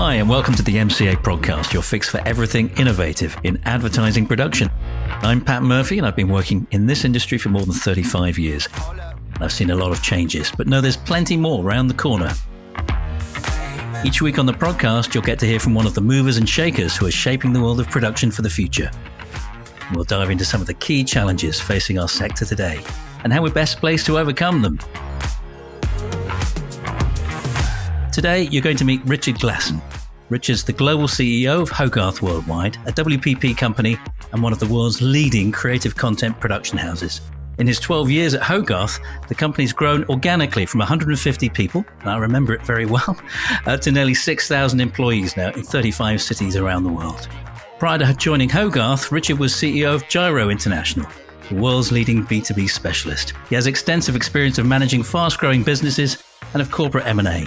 Hi, and welcome to the MCA Prodcast, your fix for everything innovative in advertising production. I'm Pat Murphy, and I've been working in this industry for more than 35 years. I've seen a lot of changes, but know there's plenty more around the corner. Each week on the Prodcast, you'll get to hear from one of the movers and shakers who are shaping the world of production for the future. We'll dive into some of the key challenges facing our sector today and how we're best placed to overcome them. Today, you're going to meet Richard Glasson. Richard's the global CEO of Hogarth Worldwide, a WPP company and one of the world's leading creative content production houses. In his 12 years at Hogarth, the company's grown organically from 150 people, and I remember it very well, to nearly 6,000 employees now in 35 cities around the world. Prior to joining Hogarth, Richard was CEO of Gyro International, the world's leading B2B specialist. He has extensive experience of managing fast-growing businesses and of corporate M&A.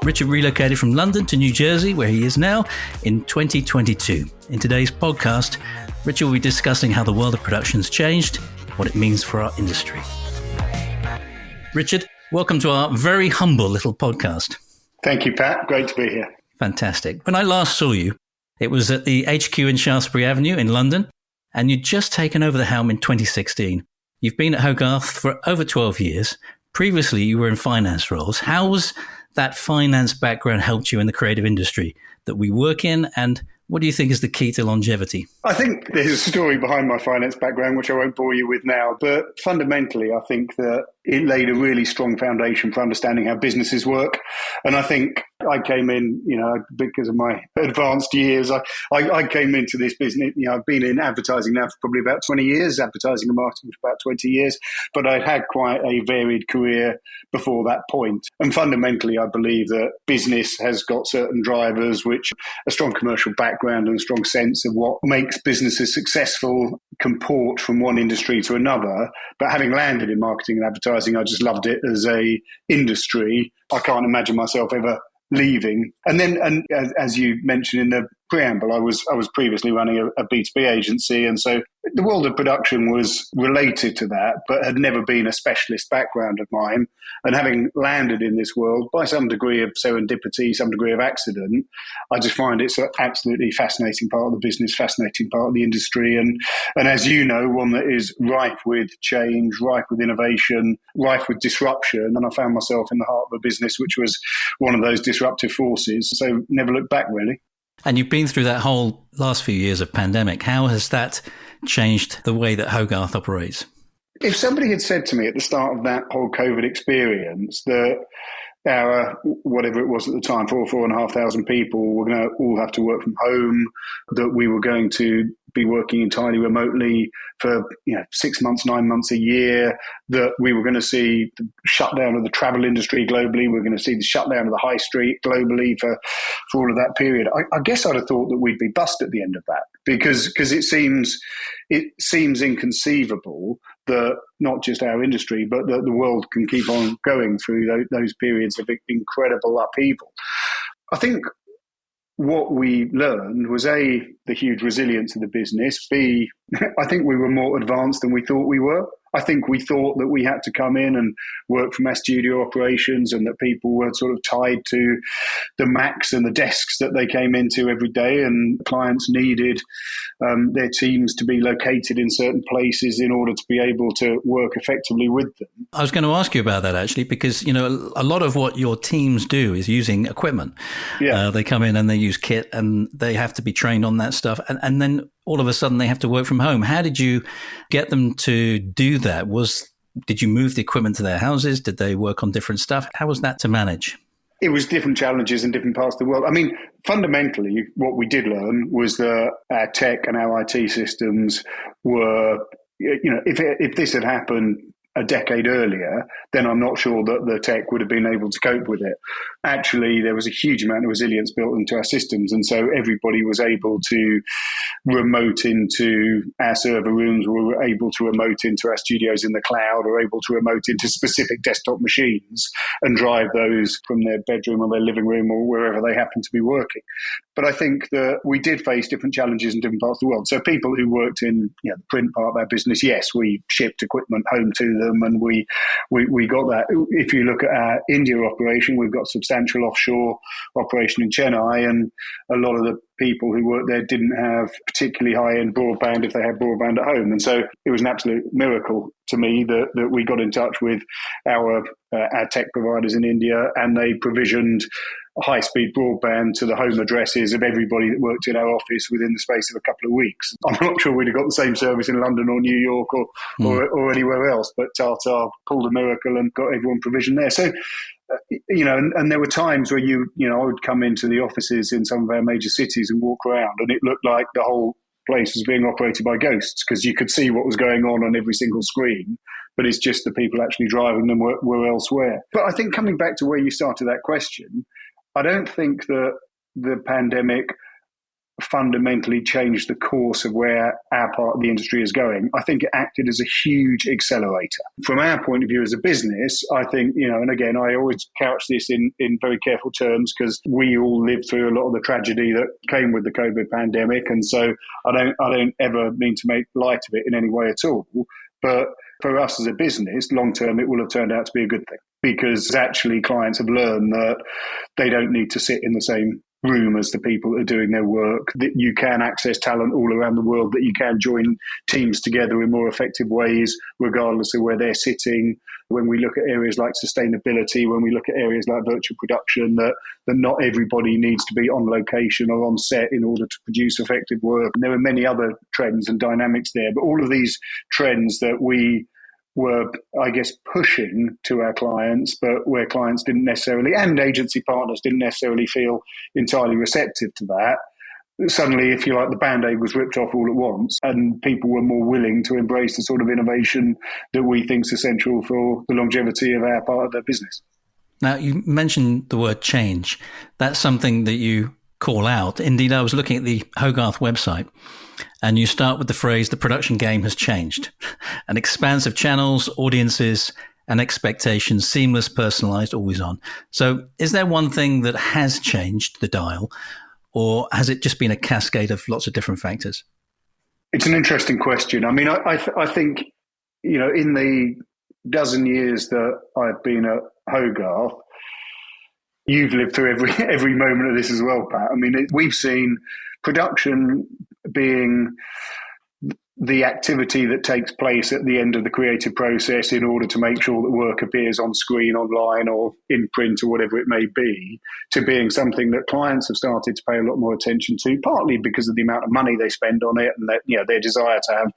Richard relocated from London to New Jersey, where he is now, in 2022. In today's podcast, Richard will be discussing how the world of production has changed, what it means for our industry. Richard, welcome to our very humble little podcast. Thank you, Pat. Great to be here. Fantastic. When I last saw you, it was at the HQ in Shaftesbury Avenue in London, and you'd just taken over the helm in 2016. You've been at Hogarth for over 12 years. Previously, you were in finance roles. How was that finance background helped you in the creative industry that we work in, and what do you think is the key to longevity? I think there's a story behind my finance background, which I won't bore you with now, but fundamentally, I think that it laid a really strong foundation for understanding how businesses work. And I think I came in, because of my advanced years, I came into this business, I've been in advertising now for probably about 20 years, advertising and marketing for about 20 years, but I'd had quite a varied career before that point. And fundamentally, I believe that business has got certain drivers, which a strong commercial background and a strong sense of what makes businesses successful can port from one industry to another. But having landed in marketing and advertising, I just loved it as a industry. I can't imagine myself ever leaving. And as you mentioned in the preamble, I was previously running a B2B agency, and so the world of production was related to that, but had never been a specialist background of mine. And having landed in this world by some degree of serendipity, some degree of accident, I just find it's an absolutely fascinating part of the business, fascinating part of the industry, and as you know, one that is rife with change, rife with innovation, rife with disruption. And I found myself in the heart of a business which was one of those disruptive forces. So never looked back, really. And you've been through that whole last few years of pandemic. How has that changed the way that Hogarth operates? If somebody had said to me at the start of that whole COVID experience that our, whatever it was at the time, 4,500 people were going to all have to work from home, that we were going to be working entirely remotely for 6 months, 9 months, a year, that we were going to see the shutdown of the travel industry globally, we're going to see the shutdown of the high street globally for all of that period. I guess I'd have thought that we'd be bust at the end of that, because it seems inconceivable that not just our industry, but that the world can keep on going through those periods of incredible upheaval. I think what we learned was A, the huge resilience of the business. B, I think we were more advanced than we thought we were. I think we thought that we had to come in and work from our studio operations, and that people were sort of tied to the Macs and the desks that they came into every day, and clients needed their teams to be located in certain places in order to be able to work effectively with them. I was going to ask you about that, actually, because, a lot of what your teams do is using equipment. Yeah. They come in and they use kit, and they have to be trained on that stuff. And then all of a sudden they have to work from home. How did you get them to do that? Did you move the equipment to their houses? Did they work on different stuff? How was that to manage? It was different challenges in different parts of the world. I mean, fundamentally, what we did learn was that our tech and our IT systems were, if this had happened a decade earlier, then I'm not sure that the tech would have been able to cope with it. Actually, there was a huge amount of resilience built into our systems, and so everybody was able to remote into our server rooms, we were able to remote into our studios in the cloud, or able to remote into specific desktop machines and drive those from their bedroom or their living room or wherever they happen to be working. But I think that we did face different challenges in different parts of the world. So people who worked in the print part of our business, yes, we shipped equipment home to them, and we got that. If you look at our India operation, we've got substantial offshore operation in Chennai, and a lot of the people who worked there didn't have particularly high-end broadband if they had broadband at home. And so it was an absolute miracle to me that we got in touch with our tech providers in India, and they provisioned high-speed broadband to the home addresses of everybody that worked in our office within the space of a couple of weeks. I'm not sure we'd have got the same service in London or New York or anywhere else, but Tata pulled a miracle and got everyone provisioned there. So, and there were times where I would come into the offices in some of our major cities and walk around, and it looked like the whole place was being operated by ghosts, because you could see what was going on every single screen, but it's just the people actually driving them were elsewhere. But I think coming back to where you started that question, I don't think that the pandemic fundamentally changed the course of where our part of the industry is going. I think it acted as a huge accelerator. From our point of view as a business, I think, and again, I always couch this in very careful terms, because we all lived through a lot of the tragedy that came with the COVID pandemic. And so I don't ever mean to make light of it in any way at all. But for us as a business, long term, it will have turned out to be a good thing, because actually clients have learned that they don't need to sit in the same room as the people that are doing their work, that you can access talent all around the world, that you can join teams together in more effective ways, regardless of where they're sitting. When we look at areas like sustainability, when we look at areas like virtual production, that not everybody needs to be on location or on set in order to produce effective work. And there are many other trends and dynamics there, but all of these trends that we were, I guess, pushing to our clients, but where clients didn't necessarily, and agency partners didn't necessarily feel entirely receptive to that. Suddenly, if you like, the Band-Aid was ripped off all at once, and people were more willing to embrace the sort of innovation that we think is essential for the longevity of our part of their business. Now, you mentioned the word change. That's something that you call out. Indeed, I was looking at the Hogarth website, and you start with the phrase, the production game has changed. An expanse of channels, audiences, and expectations, seamless, personalized, always on. So is there one thing that has changed the dial, or has it just been a cascade of lots of different factors? It's an interesting question. I mean, I think, in the dozen years that I've been at Hogarth, you've lived through every moment of this as well, Pat. I mean, we've seen production being the activity that takes place at the end of the creative process in order to make sure that work appears on screen, online, or in print, or whatever it may be, to being something that clients have started to pay a lot more attention to, partly because of the amount of money they spend on it, and that their desire to have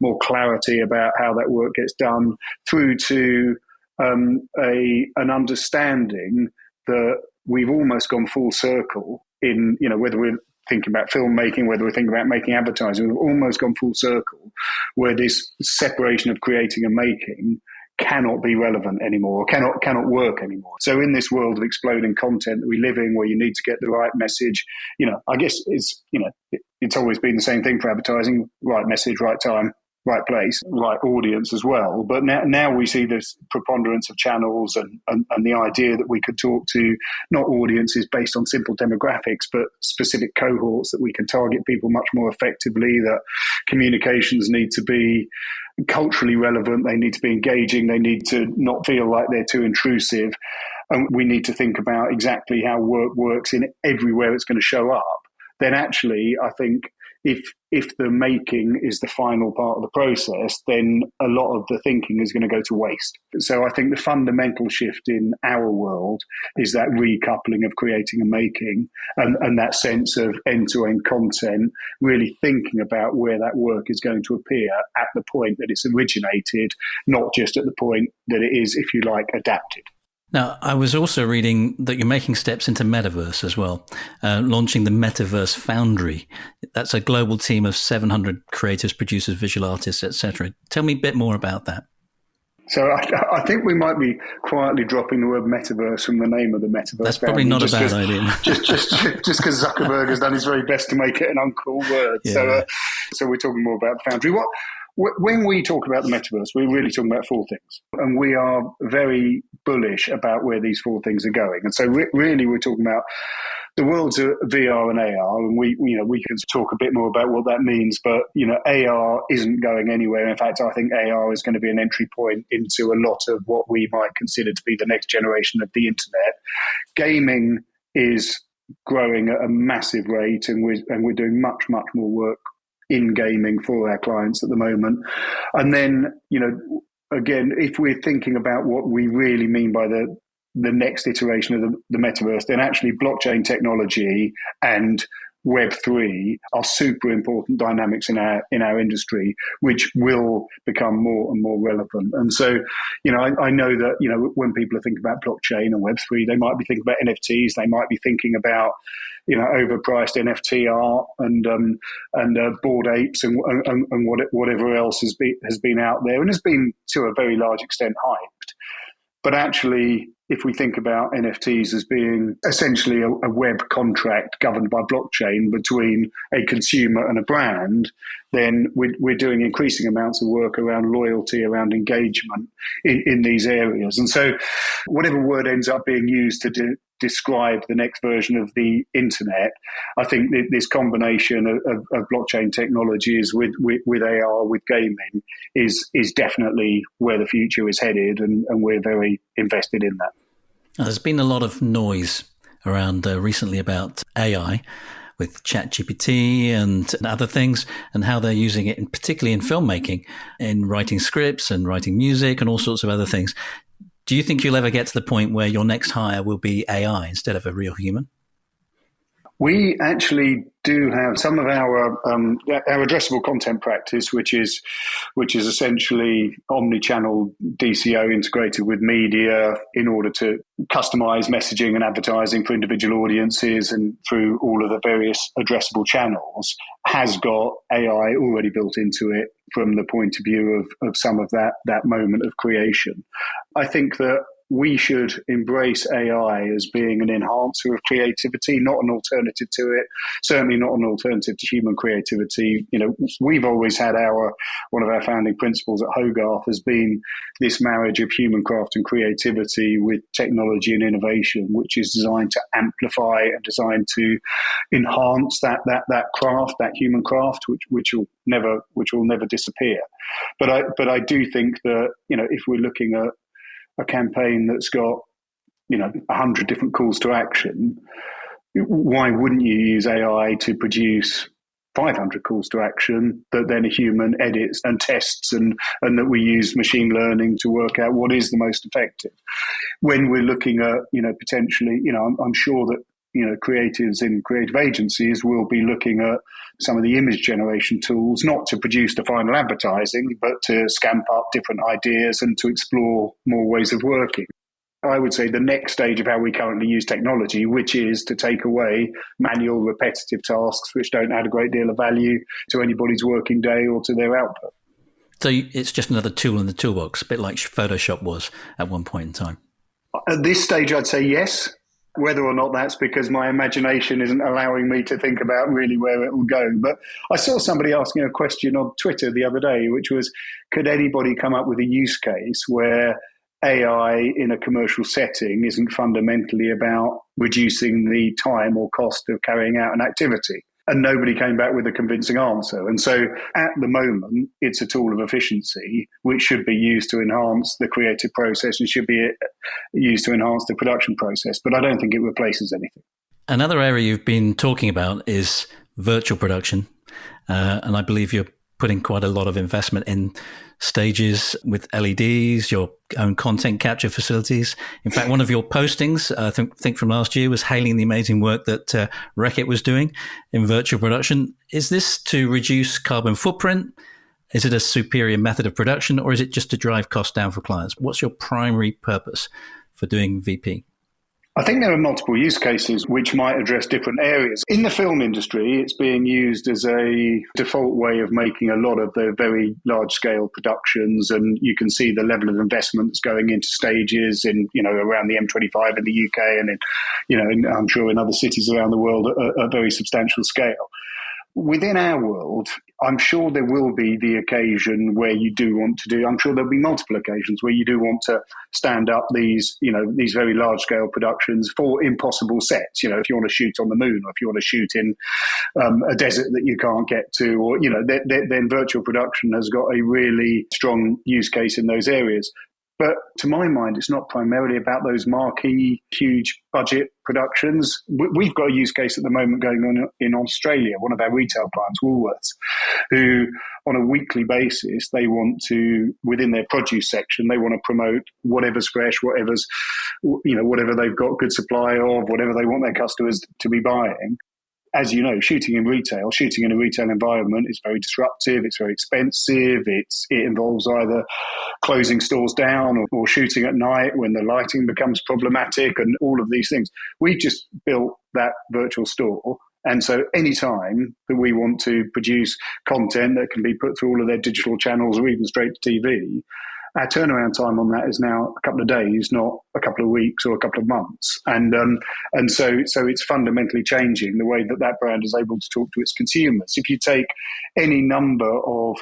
more clarity about how that work gets done, through to an understanding that we've almost gone full circle in, whether we're thinking about filmmaking, whether we're thinking about making advertising, we've almost gone full circle, where this separation of creating and making cannot be relevant anymore, cannot work anymore. So in this world of exploding content that we live in, where you need to get the right message, I guess it's always been the same thing for advertising: right message, right time, right place, right audience as well. But now we see this preponderance of channels and the idea that we could talk to not audiences based on simple demographics, but specific cohorts, that we can target people much more effectively, that communications need to be culturally relevant, they need to be engaging, they need to not feel like they're too intrusive. And we need to think about exactly how work works in everywhere it's going to show up. Then actually, I think if the making is the final part of the process, then a lot of the thinking is going to go to waste. So I think the fundamental shift in our world is that recoupling of creating and making, and that sense of end-to-end content, really thinking about where that work is going to appear at the point that it's originated, not just at the point that it is, if you like, adapted. Now, I was also reading that you're making steps into metaverse as well, launching the Metaverse Foundry. That's a global team of 700 creators, producers, visual artists, etc. Tell me a bit more about that. So I think we might be quietly dropping the word metaverse from the name of the Metaverse. That's probably not a bad idea. Just because Zuckerberg has done his very best to make it an uncool word. Yeah. So we're talking more about the Foundry. When we talk about the metaverse, we're really talking about four things. And we are very bullish about where these four things are going. And so really we're talking about the worlds of VR and AR, and we can talk a bit more about what that means, but AR isn't going anywhere. In fact, I think AR is going to be an entry point into a lot of what we might consider to be the next generation of the internet. Gaming is growing at a massive rate, and we're doing much more work in gaming for our clients at the moment. And then, again, if we're thinking about what we really mean by the next iteration of the metaverse, then actually blockchain technology and Web3 are super important dynamics in our industry, which will become more and more relevant. And so, I know that, when people are thinking about blockchain and Web3, they might be thinking about NFTs, they might be thinking about, overpriced NFT art and Bored Apes and whatever else has been out there and has been to a very large extent hyped. But actually, if we think about NFTs as being essentially a web contract governed by blockchain between a consumer and a brand, then we're doing increasing amounts of work around loyalty, around engagement in these areas. And so whatever word ends up being used to describe the next version of the internet, I think this combination of blockchain technologies with AR, with gaming is definitely where the future is headed, and we're very invested in that. There's been a lot of noise around recently about AI with ChatGPT and other things, and how they're using it, particularly in filmmaking, in writing scripts and writing music and all sorts of other things. Do you think you'll ever get to the point where your next hire will be AI instead of a real human? We actually do have some of our addressable content practice, which is essentially omni-channel DCO integrated with media in order to customize messaging and advertising for individual audiences and through all of the various addressable channels, has got AI already built into it from the point of view of some of that moment of creation. I think that we should embrace AI as being an enhancer of creativity, not an alternative to it, certainly not an alternative to human creativity. We've always had one of our founding principles at Hogarth has been this marriage of human craft and creativity with technology and innovation, which is designed to amplify and designed to enhance that craft, that human craft, which will never disappear. But I do think that, if we're looking at a campaign that's got 100 different calls to action, why wouldn't you use AI to produce 500 calls to action that then a human edits and tests, and that we use machine learning to work out what is the most effective? When we're looking at potentially, I'm sure that creatives in creative agencies will be looking at some of the image generation tools, not to produce the final advertising, but to scamp up different ideas and to explore more ways of working. I would say the next stage of how we currently use technology, which is to take away manual, repetitive tasks which don't add a great deal of value to anybody's working day or to their output. So it's just another tool in the toolbox, a bit like Photoshop was at one point in time. At this stage, I'd say yes. Whether or not that's because my imagination isn't allowing me to think about really where it will go. But I saw somebody asking a question on Twitter the other day, which was, could anybody come up with a use case where AI in a commercial setting isn't fundamentally about reducing the time or cost of carrying out an activity? And nobody came back with a convincing answer. And so at the moment, it's a tool of efficiency, which should be used to enhance the creative process and should be used to enhance the production process. But I don't think it replaces anything. Another area you've been talking about is virtual production. And I believe you're putting quite a lot of investment in stages with LEDs, your own content capture facilities. In fact, one of your postings, I think from last year, was hailing the amazing work that Reckitt was doing in virtual production. Is this to reduce carbon footprint? Is it a superior method of production, or is it just to drive costs down for clients? What's your primary purpose for doing VP? I think there are multiple use cases which might address different areas. In the film industry, it's being used as a default way of making a lot of the very large-scale productions, and you can see the level of investment that's going into stages in, around the M25 in the UK and in, I'm sure in other cities around the world at a very substantial scale. within our world, I'm sure there will be the occasion where you do want to do, I'm sure there'll be multiple occasions where you do want to stand up these very large scale productions for impossible sets. If you want to shoot on the moon, or if you want to shoot in a desert that you can't get to, or, then virtual production has got a really strong use case in those areas. But to my mind, it's not primarily about those marquee, huge budget productions. We've got a use case at the moment going on in Australia, one of our retail clients, Woolworths, who on a weekly basis, they want to, within their produce section, they want to promote whatever's fresh, whatever they've got good supply of, whatever they want their customers to be buying. As you know, shooting in a retail environment is very disruptive, it's very expensive, it involves either closing stores down or shooting at night when the lighting becomes problematic and all of these things. We've just built that virtual store. And so any time that we want to produce content that can be put through all of their digital channels or even straight to TV, our turnaround time on that is now a couple of days, not a couple of weeks or a couple of months. And so it's fundamentally changing the way that brand is able to talk to its consumers. If you take any number of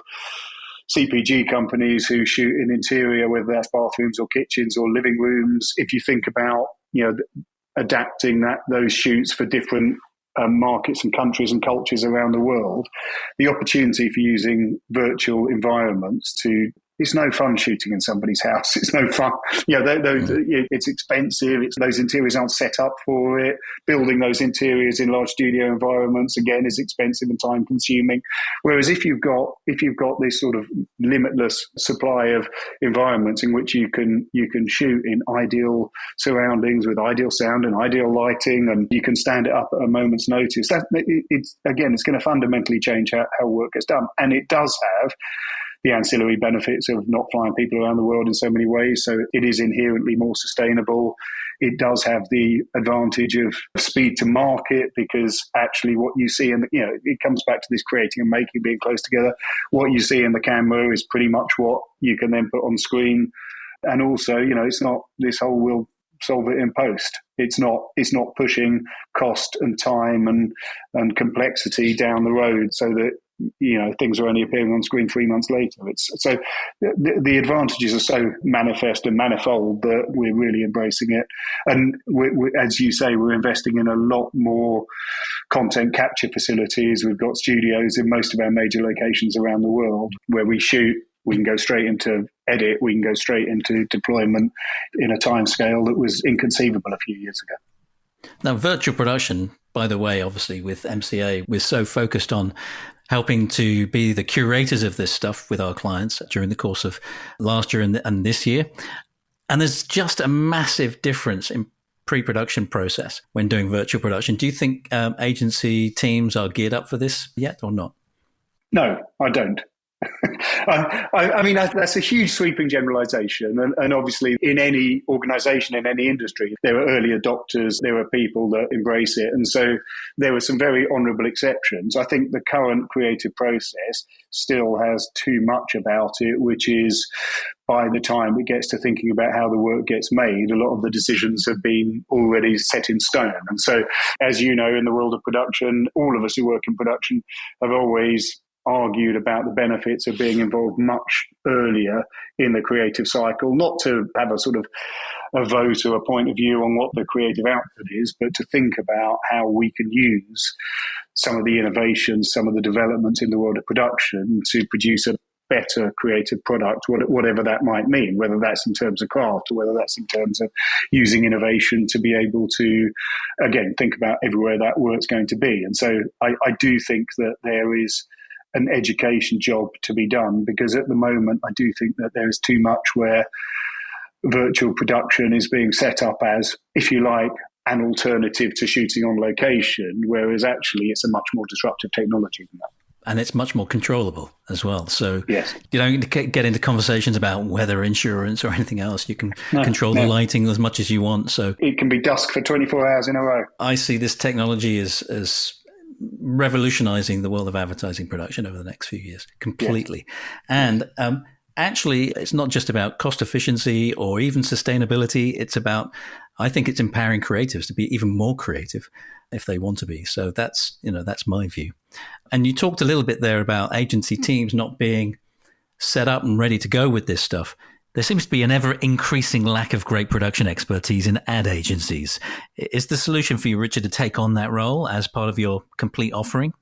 CPG companies who shoot in interior, whether that's bathrooms or kitchens or living rooms, if you think about adapting those shoots for different markets and countries and cultures around the world, the opportunity for using virtual environments it's no fun shooting in somebody's house. It's no fun. It's expensive. Those interiors aren't set up for it. Building those interiors in large studio environments, again, is expensive and time consuming. Whereas if you've got this sort of limitless supply of environments in which you can shoot in ideal surroundings with ideal sound and ideal lighting, and you can stand it up at a moment's notice, it's going to fundamentally change how work gets done. And it does have the ancillary benefits of not flying people around the world in so many ways. So it is inherently more sustainable. It does have the advantage of speed to market, because actually what you see it comes back to this creating and making being close together. What you see in the camera is pretty much what you can then put on screen. And also, it's not this whole we'll solve it in post. It's not pushing cost and time and complexity down the road so that things are only appearing on screen 3 months later. So the advantages are so manifest and manifold that we're really embracing it. And as you say, we're investing in a lot more content capture facilities. We've got studios in most of our major locations around the world where we shoot. We can go straight into edit. We can go straight into deployment in a timescale that was inconceivable a few years ago. Now, virtual production, by the way, obviously with MCA, we're so focused on helping to be the curators of this stuff with our clients during the course of last year and this year. And there's just a massive difference in pre-production process when doing virtual production. Do you think agency teams are geared up for this yet or not? No, I don't. I mean, that's a huge sweeping generalization. And obviously, in any organization, in any industry, there are early adopters, there are people that embrace it. And so there are some very honorable exceptions. I think the current creative process still has too much about it, which is by the time it gets to thinking about how the work gets made, a lot of the decisions have been already set in stone. And so, as you know, in the world of production, all of us who work in production have always argued about the benefits of being involved much earlier in the creative cycle, not to have a sort of a vote or a point of view on what the creative output is, but to think about how we can use some of the innovations, some of the developments in the world of production to produce a better creative product, whatever that might mean, whether that's in terms of craft or whether that's in terms of using innovation to be able to, again, think about everywhere that work's going to be. And so I do think that there is an education job to be done, because at the moment I do think that there is too much where virtual production is being set up as, if you like, an alternative to shooting on location, whereas actually it's a much more disruptive technology than that. And it's much more controllable as well. So yes. You don't get into conversations about weather insurance or anything else. You can control the lighting as much as you want. So it can be dusk for 24 hours in a row. I see this technology as revolutionizing the world of advertising production over the next few years completely. Yes. And actually, it's not just about cost efficiency or even sustainability. It's about I think it's empowering creatives to be even more creative if they want to be. So that's my view. And you talked a little bit there about agency teams not being set up and ready to go with this stuff. There seems to be an ever increasing lack of great production expertise in ad agencies. Is the solution for you, Richard, to take on that role as part of your complete offering?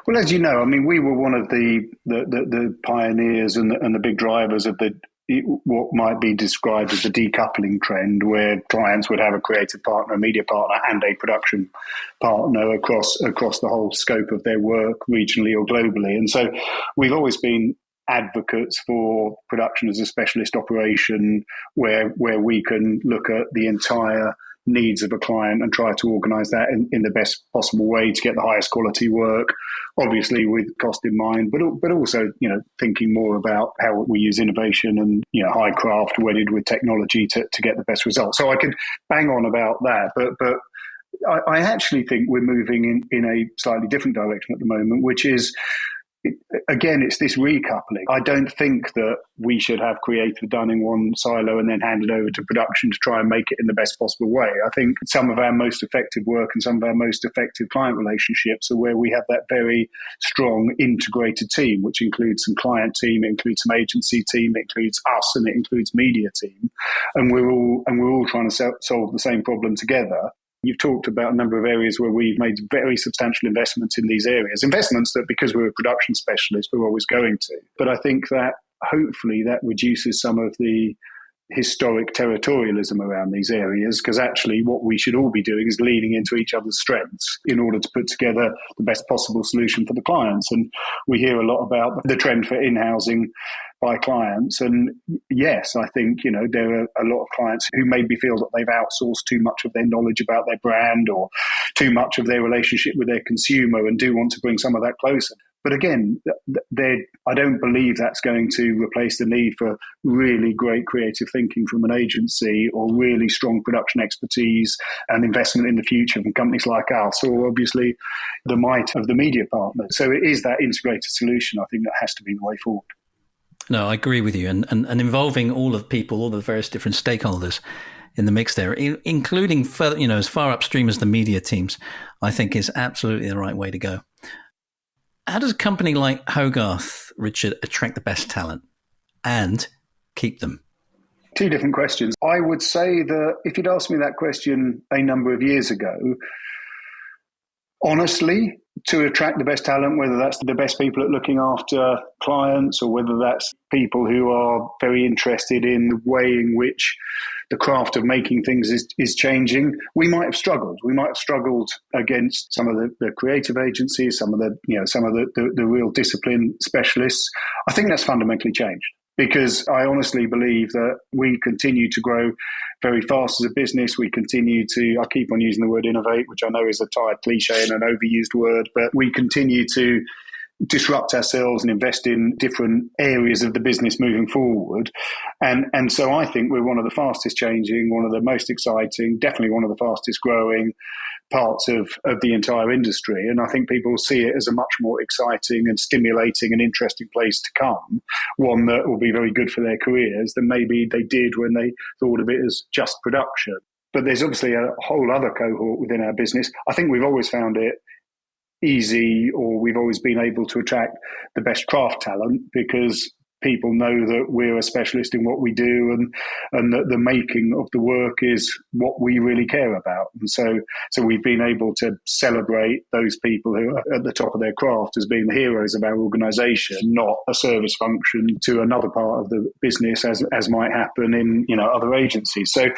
Well, as you know, I mean, we were one of the pioneers and the big drivers of what might be described as the decoupling trend, where clients would have a creative partner, a media partner, and a production partner across the whole scope of their work, regionally or globally. And so we've always been advocates for production as a specialist operation, where we can look at the entire needs of a client and try to organise that in the best possible way to get the highest quality work, obviously with cost in mind, but also, thinking more about how we use innovation and, high craft wedded with technology to get the best results. So I could bang on about that, but I actually think we're moving in a slightly different direction at the moment, which is, again, it's this recoupling. I don't think that we should have creative done in one silo and then handed over to production to try and make it in the best possible way. I think some of our most effective work and some of our most effective client relationships are where we have that very strong integrated team, which includes some client team, it includes some agency team, it includes us, and it includes media team. And we're all trying to solve the same problem together. You've talked about a number of areas where we've made very substantial investments in these areas. Investments that, because we're a production specialist, we're always going to. But I think that hopefully that reduces some of the historic territorialism around these areas, because actually what we should all be doing is leaning into each other's strengths in order to put together the best possible solution for the clients. And we hear a lot about the trend for in-housing by clients. And yes, I think, there are a lot of clients who maybe feel that they've outsourced too much of their knowledge about their brand or too much of their relationship with their consumer and do want to bring some of that closer. But again, I don't believe that's going to replace the need for really great creative thinking from an agency or really strong production expertise and investment in the future from companies like us, or obviously the might of the media partner. So it is that integrated solution, I think, that has to be the way forward. No, I agree with you. And involving all of the people, all the various different stakeholders in the mix there, including further, as far upstream as the media teams, I think is absolutely the right way to go. How does a company like Hogarth, Richard, attract the best talent and keep them? Two different questions. I would say that if you'd asked me that question a number of years ago, honestly, to attract the best talent, whether that's the best people at looking after clients or whether that's people who are very interested in the way in which the craft of making things is changing, we might have struggled. We might have struggled against some of the creative agencies, some of the real discipline specialists. I think that's fundamentally changed, because I honestly believe that we continue to grow very fast as a business. We continue to, I keep on using the word innovate, which I know is a tired cliche and an overused word, but we continue to disrupt ourselves and invest in different areas of the business moving forward. And so I think we're one of the fastest changing, one of the most exciting, definitely one of the fastest growing parts of the entire industry. And I think people see it as a much more exciting and stimulating and interesting place to come, one that will be very good for their careers than maybe they did when they thought of it as just production. But there's obviously a whole other cohort within our business. I think we've always found it easy, or we've always been able to attract the best craft talent, because people know that we're a specialist in what we do, and that the making of the work is what we really care about. And so we've been able to celebrate those people who are at the top of their craft as being the heroes of our organisation, not a service function to another part of the business as might happen in other agencies. So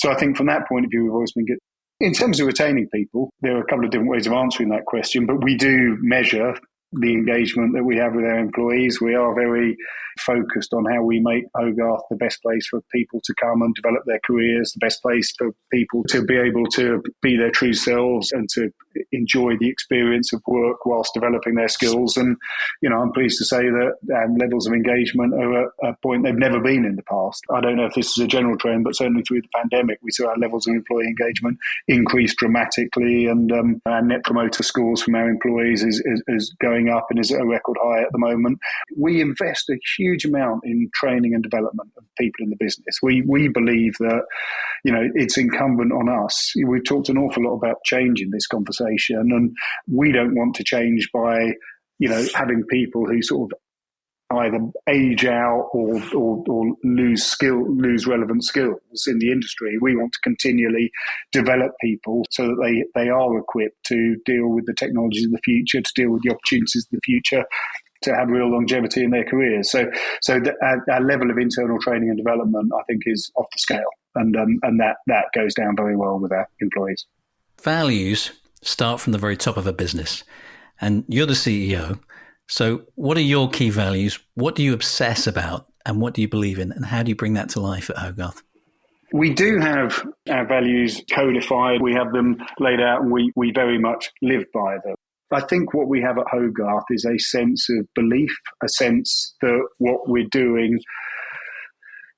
I think from that point of view, we've always been good. In terms of retaining people, there are a couple of different ways of answering that question, but we do measure the engagement that we have with our employees. We are very focused on how we make Hogarth the best place for people to come and develop their careers, the best place for people to be able to be their true selves and to enjoy the experience of work whilst developing their skills. And, I'm pleased to say that levels of engagement are at a point they've never been in the past. I don't know if this is a general trend, but certainly through the pandemic, we saw our levels of employee engagement increase dramatically, and our net promoter scores from our employees is going up and is at a record high at the moment. We invest a huge amount in training and development of people in the business. We believe that, it's incumbent on us. We've talked an awful lot about change in this conversation, and we don't want to change by, having people who sort of either age out or lose relevant skills in the industry. We want to continually develop people so that they are equipped to deal with the technologies of the future, to deal with the opportunities of the future, to have real longevity in their careers. So our level of internal training and development, I think, is off the scale, and that goes down very well with our employees. Values start from the very top of a business, and you're the CEO. So what are your key values? What do you obsess about, and what do you believe in, and how do you bring that to life at Hogarth? We do have our values codified. We have them laid out, and we very much live by them. I think what we have at Hogarth is a sense of belief, a sense that what we're doing,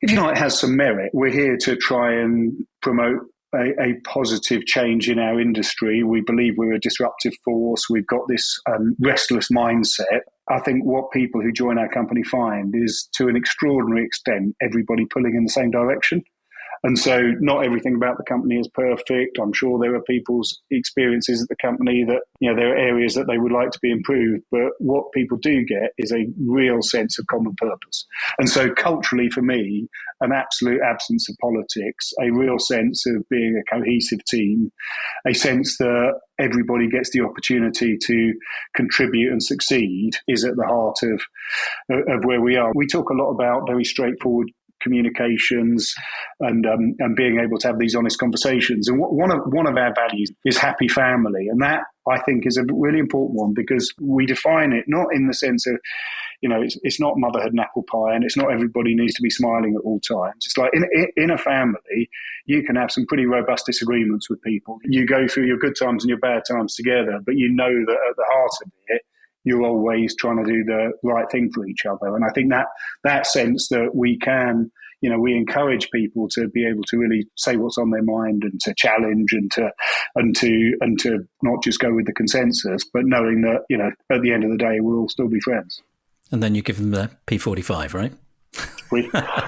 if you like, has some merit. We're here to try and promote a positive change in our industry. We believe we're a disruptive force. We've got this restless mindset. I think what people who join our company find is, to an extraordinary extent, everybody pulling in the same direction. And so not everything about the company is perfect. I'm sure there are people's experiences at the company that, there are areas that they would like to be improved. But what people do get is a real sense of common purpose. And so culturally, for me, an absolute absence of politics, a real sense of being a cohesive team, a sense that everybody gets the opportunity to contribute and succeed is at the heart of where we are. We talk a lot about very straightforward communications and being able to have these honest conversations. And one of our values is happy family. And that, I think, is a really important one, because we define it not in the sense of, it's not motherhood and apple pie, and it's not everybody needs to be smiling at all times. It's like in a family, you can have some pretty robust disagreements with people. You go through your good times and your bad times together, but you know that at the heart of it, you're always trying to do the right thing for each other. And I think that sense that we can, we encourage people to be able to really say what's on their mind, and to challenge, and to not just go with the consensus, but knowing that, at the end of the day, we'll all still be friends. And then you give them the P45, right?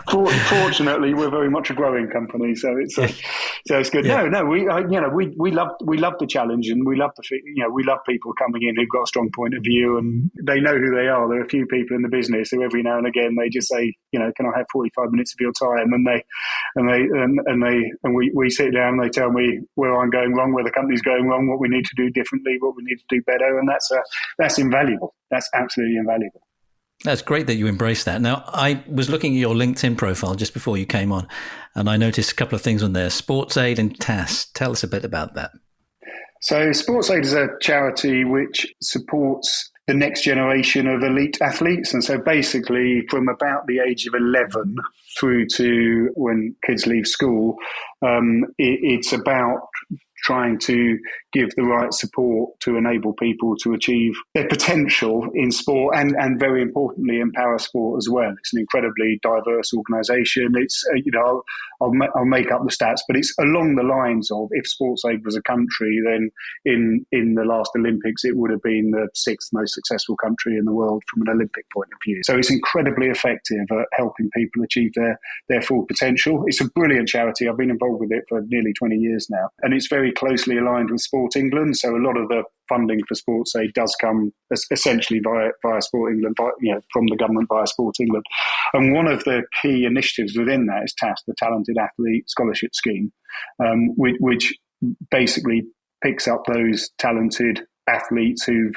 Fortunately, we're very much a growing company, so it's good. Yeah. No, we love the challenge, and we love people coming in who've got a strong point of view, and they know who they are. There are a few people in the business who every now and again they just say, can I have 45 minutes of your time? And we sit down and they tell me where I'm going wrong, where the company's going wrong, what we need to do differently, what we need to do better, and that's invaluable. That's absolutely invaluable. That's great that you embrace that. Now, I was looking at your LinkedIn profile just before you came on, and I noticed a couple of things on there, Sports Aid and TAS. Tell us a bit about that. So Sports Aid is a charity which supports the next generation of elite athletes. And so basically from about the age of 11 through to when kids leave school, it's about trying to give the right support to enable people to achieve their potential in sport, and very importantly in para sport as well. It's an incredibly diverse organisation. It's I'll make up the stats, but it's along the lines of, if Sports Aid was a country, then in the last Olympics it would have been the 6th most successful country in the world from an Olympic point of view. So it's incredibly effective at helping people achieve their full potential. It's a brilliant charity. I've been involved with it for nearly 20 years now, and it's very closely aligned with Sport England. So a lot of the funding for Sports Aid does come essentially via Sport England, from the government via Sport England. And one of the key initiatives within that is TAS, the Talented Athlete Scholarship Scheme, which basically picks up those talented athletes who've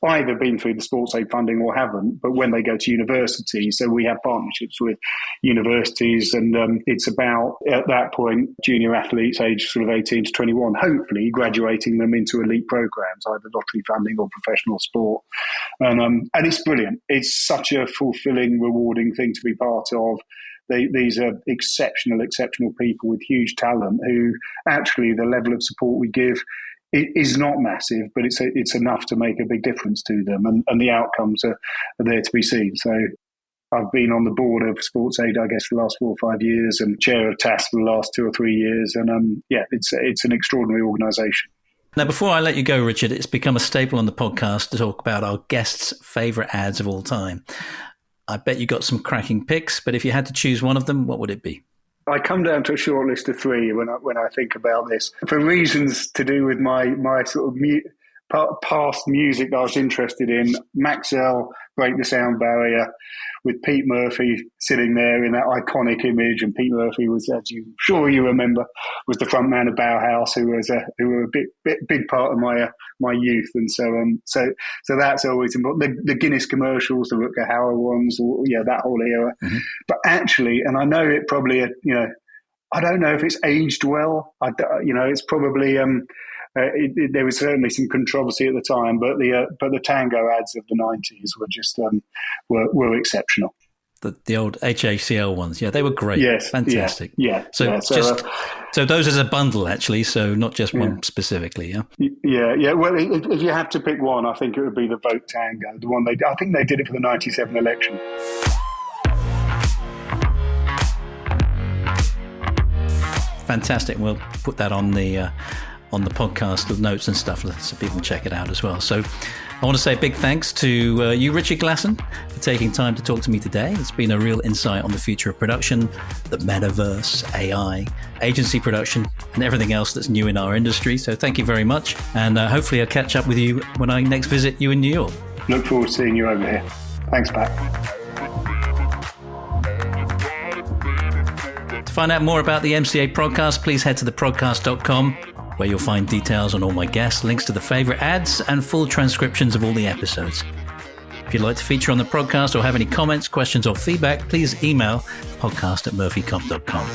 either been through the Sports Aid funding or haven't, but when they go to university. So we have partnerships with universities, and it's about, at that point, junior athletes aged sort of 18 to 21, hopefully graduating them into elite programs, either lottery funding or professional sport. And it's brilliant. It's such a fulfilling, rewarding thing to be part of. These are exceptional people with huge talent who actually the level of support we give is not massive, but it's enough to make a big difference to them, and the outcomes are there to be seen. So I've been on the board of SportsAid, I guess, for the last 4 or 5 years, and chair of TAS for the last 2 or 3 years. And it's an extraordinary organisation. Now, before I let you go, Richard, it's become a staple on the podcast to talk about our guests' favourite ads of all time. I bet you got some cracking picks, but if you had to choose one of them, what would it be? I come down to a short list of 3 when I think about this, for reasons to do with my sort of past music that I was interested in. Maxell, Break the Sound Barrier, with Pete Murphy sitting there in that iconic image. And Pete Murphy was, as you sure you remember, was the front man of Bauhaus, who were a big part of my youth. And so that's always important. The Guinness commercials, the Rutger Hauer ones, that whole era. Mm-hmm. But actually, and I know it probably, I don't know if it's aged well. It's probably. There was certainly some controversy at the time, but the tango ads of the 90s were just were exceptional. The old HACL ones, they were great. Yes, fantastic. Yeah. So those as a bundle, actually. So not just one specifically. Yeah. Well, if you have to pick one, I think it would be the Vote Tango, the one I think they did it for the '97 election. Fantastic. We'll put that on the podcast with notes and stuff so people can check it out as well. So I want to say a big thanks to you, Richard Glasson, for taking time to talk to me today. It's been a real insight on the future of production, the metaverse, AI, agency production, and everything else that's new in our industry. So thank you very much. And hopefully I'll catch up with you when I next visit you in New York. Look forward to seeing you over here. Thanks, Pat. To find out more about the MCA Prodcast, please head to theprodcast.com, where you'll find details on all my guests, links to the favourite ads, and full transcriptions of all the episodes. If you'd like to feature on the podcast or have any comments, questions, or feedback, please email podcast@murphycobb.com.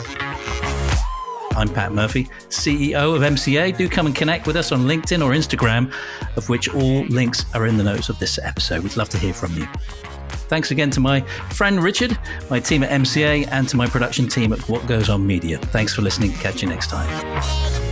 I'm Pat Murphy, CEO of MCA. Do come and connect with us on LinkedIn or Instagram, of which all links are in the notes of this episode. We'd love to hear from you. Thanks again to my friend Richard, my team at MCA, and to my production team at What Goes On Media. Thanks for listening. Catch you next time.